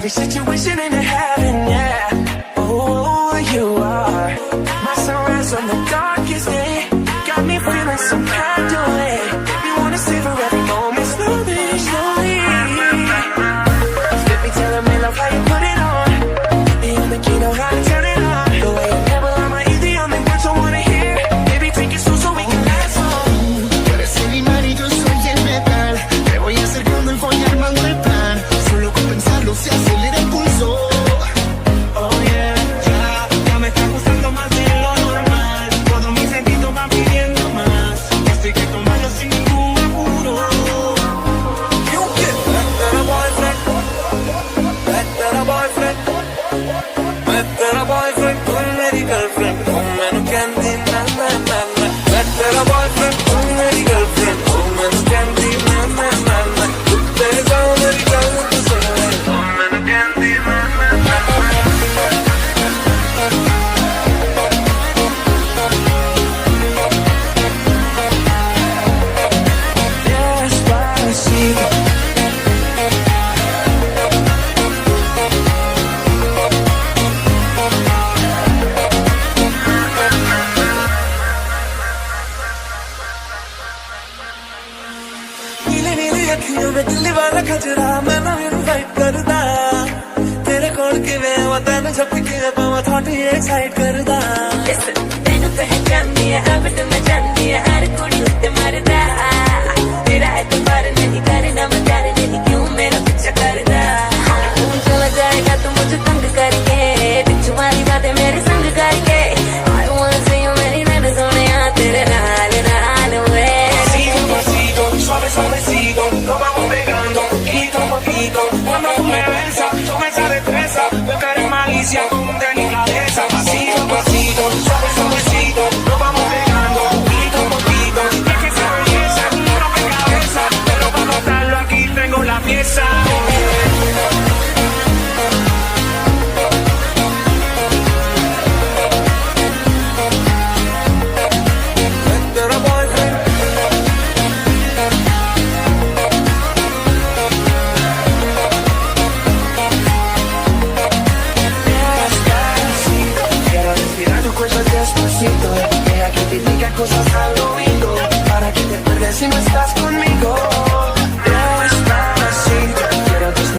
every situation in heaven, yeah. Oh, you are my sunrise on the darkest day. Got me feeling some kind of way. You wanna savor every moment slowly, slowly. Let me tell me love how you put it on. The only key know how to turn it on. The way you never on my ear, the only words I wanna hear. Baby, take it slow so we can dance on. Tú eres el imán y yo soy el metal. Te voy acercando y voy armando el plan. Solo con pensarlo se acelera el pulso. Oh yeah, ya me está gustando más de lo normal. Todos mis sentidos van pidiendo más. Esto hay que tomarlo sin ningún apuro. You get better boyfriend, better boyfriend, better boyfriend. Tú मेरी girlfriend, tú मैंने कहती ना ना ना ना. Better boyfriend, tú मेरी girlfriend, tú मैंने कहती ना ना ना ना. तू तेरे जाओ मेरी जाओ तू सुन, तू मैंने कहती ना ना ना ना. Despacito. नीले नीले अखियों में दिल्ली वाला खजरा मैं ना इनवाइट करदा तेरे कोल के मैं वतन झपके पावा थोड़ी एक्साइट करदा ਤੈਨੂੰ ਪਹਿਚਾਨੀ ਹੈ ਅਬ ਤੇ ਮੈਂ ਜਾਣਦੀ ਹੈ ਹਰ ਕੁੜੀ ਉੱਤੇ ਮਰਦਾ ਤੇਰਾ ਇਤਬਾਰ ਨਹੀਂ ਕਰਨਾ ਮਜ਼ਾਰ ਨਹੀਂ ਕਿਉਂ ਮੇਰਾ ਪਿੱਛਾ ਕਰਦਾ ਤੂੰ ਚਲਾ ਜਾਏਗਾ ਤੂੰ ਮੁझे तंग करके बिच वाली बातें मेरे संग करके I wanna see you मेरी नैन सोनिया तेरे नाल नाल वे Pasito, pasito, suave, suavecito, nos vamos pegando, poquito a poquito. Cuando tú me besas, con esa destreza, veo que eres malicia con delicadeza. Pasito, pasito, suave, suavecito, nos vamos pegando, poquito a poquito. Es que esa belleza es un rompecabezas, pero para notarlo aquí tengo la pieza. Better boyfriend. Despacito, quiero respirar tu cuello despacito. Deja que te diga cosas al oído.